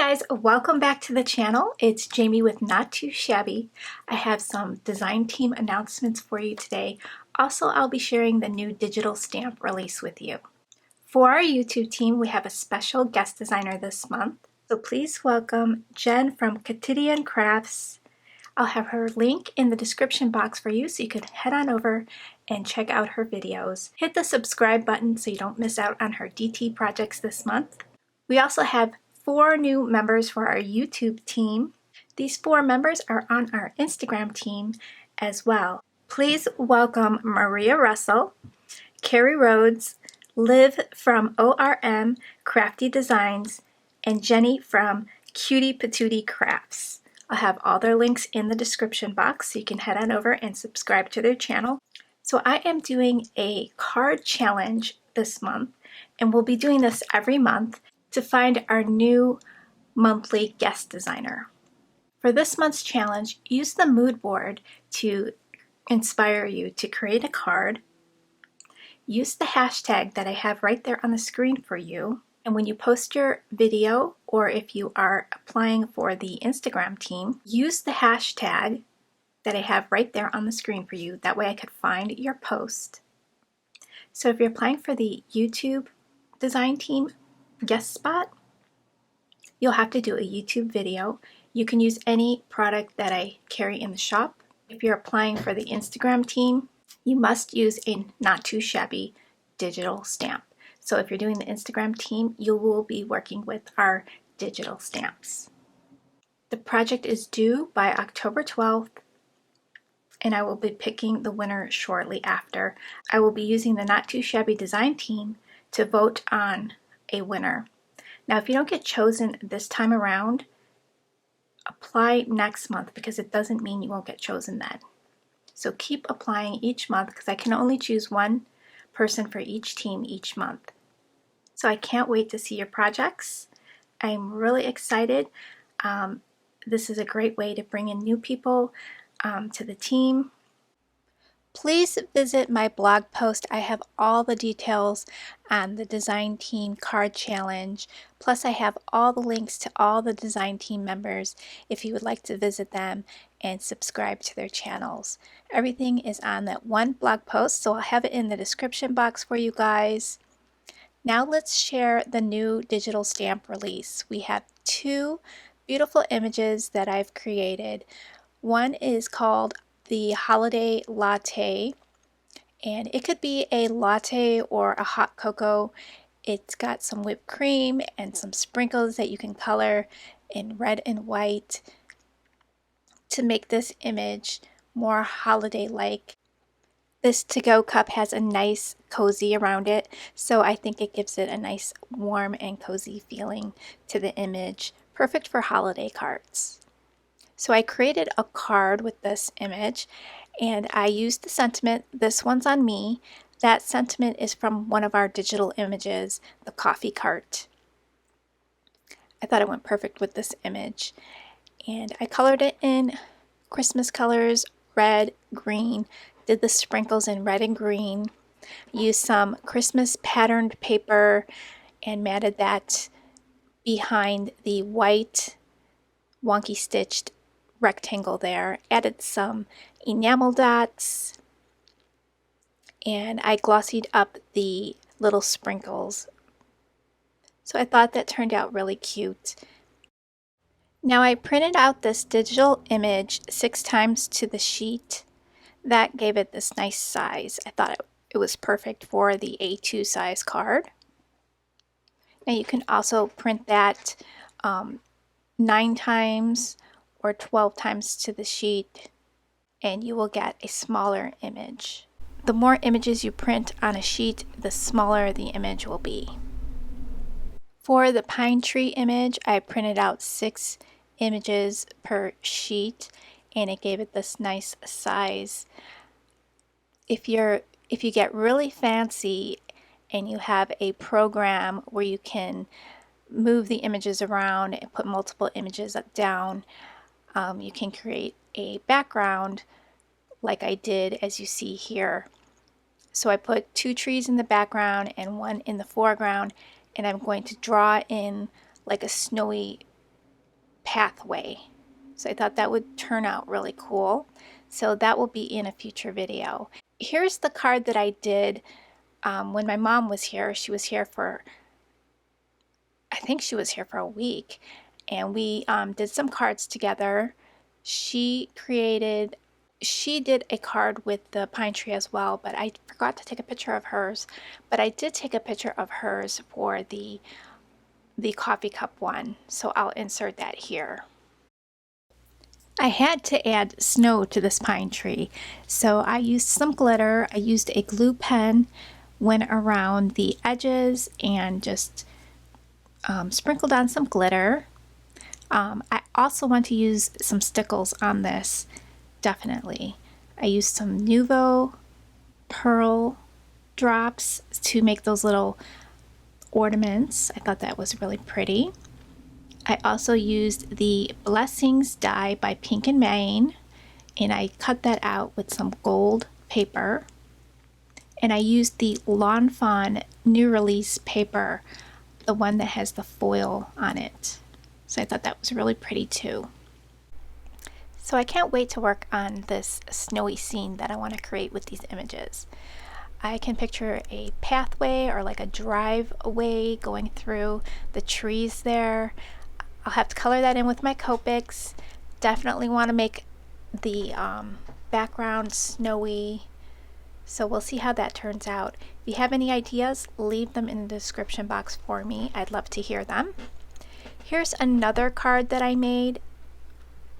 guys, welcome back to the channel. It's Jamie with Not Too Shabby. I have some design team announcements for you today. Also, I'll be sharing the new digital stamp release with you. For our YouTube team, we have a special guest designer this month. So please welcome Jen from Quotidian Crafts. I'll have her link in the description box for you so you can head on over and check out her videos. Hit the subscribe button so you don't miss out on her DT projects this month. We also have 4 new members for our YouTube team. These 4 members are on our Instagram team as well. Please welcome Maria Russell, Carrie Rhodes, Liv from ORM Crafty Designs, and Jenny from Cutie Patootie Crafts. I'll have all their links in the description box so you can head on over and subscribe to their channel. So I am doing a card challenge this month, and we'll be doing this every month to find our new monthly guest designer. For this month's challenge, use the mood board to inspire you to create a card. Use the hashtag that I have right there on the screen for you. And when you post your video, or if you are applying for the Instagram team, use the hashtag that I have right there on the screen for you. That way I could find your post. So if you're applying for the YouTube design team guest spot, you'll have to do a YouTube video. You can use any product that I carry in the shop. If you're applying for the Instagram team, you must use a Not Too Shabby digital stamp. So if you're doing the Instagram team, you will be working with our digital stamps. The project is due by October 12th, and I will be picking the winner shortly after. I will be using the Not Too Shabby design team to vote on a winner. Now, if you don't get chosen this time around, apply next month, because it doesn't mean you won't get chosen then. So keep applying each month, because I can only choose one person for each team each month. So I can't wait to see your projects. I'm really excited. This is a great way to bring in new people to the team. Please visit my blog post. I have all the details on the design team card challenge. Plus I have all the links to all the design team members if you would like to visit them and subscribe to their channels. Everything is on that one blog post, so I'll have it in the description box for you guys. Now let's share the new digital stamp release. We have 2 beautiful images that I've created. One is called the Holiday Latte, and it could be a latte or a hot cocoa. It's got some whipped cream and some sprinkles that you can color in red and white to make this image more holiday-like. This to-go cup has a nice cozy around it, so I think it gives it a nice warm and cozy feeling to the image, perfect for holiday cards. So I created a card with this image, and I used the sentiment, "This one's on me." That sentiment is from one of our digital images, the coffee cart. I thought it went perfect with this image. And I colored it in Christmas colors, red, green, did the sprinkles in red and green, used some Christmas patterned paper and matted that behind the white wonky stitched rectangle there, added some enamel dots, and I glossied up the little sprinkles. So I thought that turned out really cute. Now I printed out this digital image 6 times to the sheet. That gave it this nice size. I thought it was perfect for the A2 size card. Now you can also print that 9 times or 12 times to the sheet, and you will get a smaller image. The more images you print on a sheet, the smaller the image will be. For the pine tree image, I printed out 6 images per sheet, and it gave it this nice size. If you get really fancy and you have a program where you can move the images around and put multiple images up down, you can create a background like I did as you see here. So I put 2 trees in the background and 1 in the foreground, and I'm going to draw in like a snowy pathway. So I thought that would turn out really cool. So that will be in a future video. Here's the card that I did when my mom was here. She was here for, I think she was here for a week, and we did some cards together. She did a card with the pine tree as well, but I forgot to take a picture of hers. But I did take a picture of hers for the coffee cup one, so I'll insert that here. I had to add snow to this pine tree, so I used some glitter. I used a glue pen, went around the edges and just sprinkled on some glitter. I also want to use some stickles on this, definitely. I used some Nuvo pearl drops to make those little ornaments. I thought that was really pretty. I also used the Blessings die by Pink and Maine, and I cut that out with some gold paper. And I used the Lawn Fawn new release paper, the one that has the foil on it. So I thought that was really pretty too. So I can't wait to work on this snowy scene that I want to create with these images. I can picture a pathway or like a driveway going through the trees there. I'll have to color that in with my Copics. Definitely want to make the background snowy. So we'll see how that turns out. If you have any ideas, leave them in the description box for me. I'd love to hear them. Here's another card that I made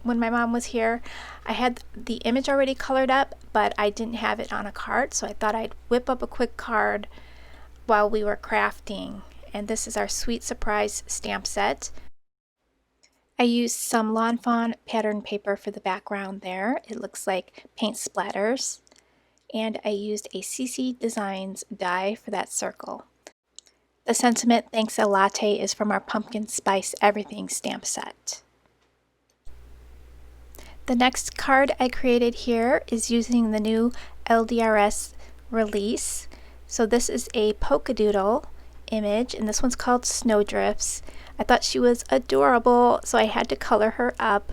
when my mom was here. I had the image already colored up, but I didn't have it on a card, so I thought I'd whip up a quick card while we were crafting. And this is our Sweet Surprise stamp set. I used some Lawn Fawn pattern paper for the background there. It looks like paint splatters. And I used a CC Designs die for that circle. The sentiment "Thanks a Latte" is from our Pumpkin Spice Everything stamp set. The next card I created here is using the new LDRS release. So this is a polka doodle image, and this one's called Snowdrifts. I thought she was adorable, so I had to color her up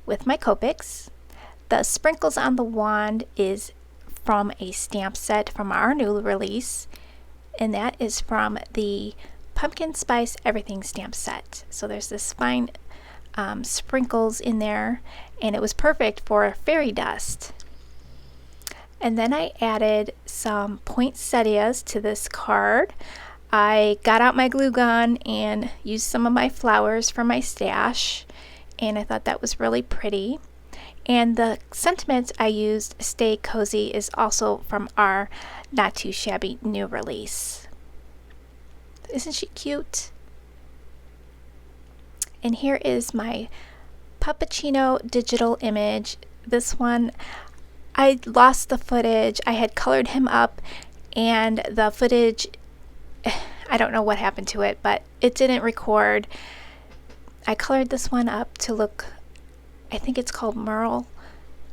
with my Copics. The sprinkles on the wand is from a stamp set from our new release, and that is from the Pumpkin Spice Everything stamp set. So there's this fine sprinkles in there, and it was perfect for fairy dust. And then I added some poinsettias to this card. I got out my glue gun and used some of my flowers from my stash, and I thought that was really pretty. And the sentiment I used, "Stay Cozy," is also from our Not Too Shabby new release. Isn't she cute? And here is my Puppuccino digital image. This one, I lost the footage. I had colored him up, and the footage, I don't know what happened to it, but it didn't record. I colored this one up to look, I think it's called Merle,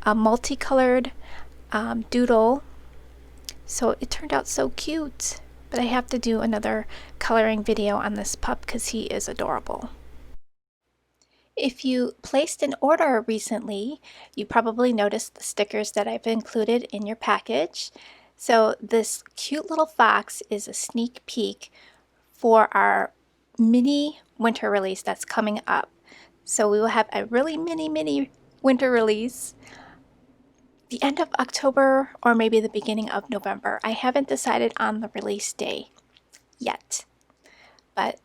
a multicolored doodle. So it turned out so cute, but I have to do another coloring video on this pup because he is adorable. If you placed an order recently, you probably noticed the stickers that I've included in your package. So this cute little fox is a sneak peek for our mini winter release that's coming up. So we will have a really mini winter release the end of October or maybe the beginning of November. I haven't decided on the release day yet, but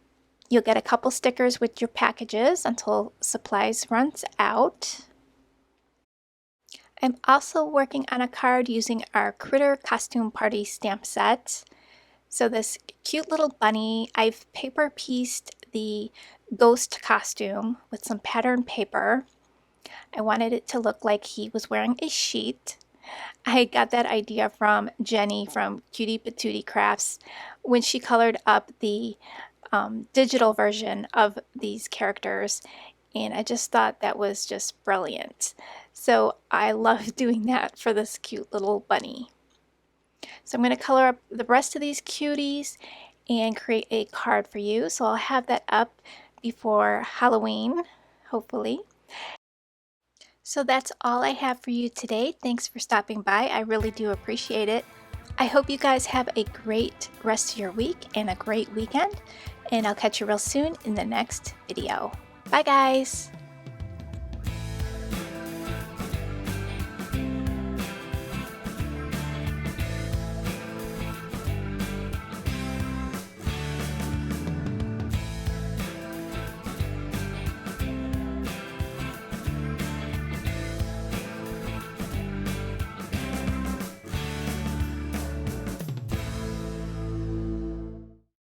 you'll get a couple stickers with your packages until supplies runs out. I'm also working on a card using our Critter Costume Party stamp set. So this cute little bunny, I've paper pieced the ghost costume with some pattern paper. I wanted it to look like he was wearing a sheet. I got that idea from Jenny from Cutie Patootie Crafts when she colored up the digital version of these characters, and I just thought that was just brilliant. So I love doing that for this cute little bunny. So I'm going to color up the rest of these cuties and create a card for you. So I'll have that up before Halloween, hopefully. So that's all I have for you today. Thanks for stopping by. I really do appreciate it. I hope you guys have a great rest of your week and a great weekend, and I'll catch you real soon in the next video. Bye guys!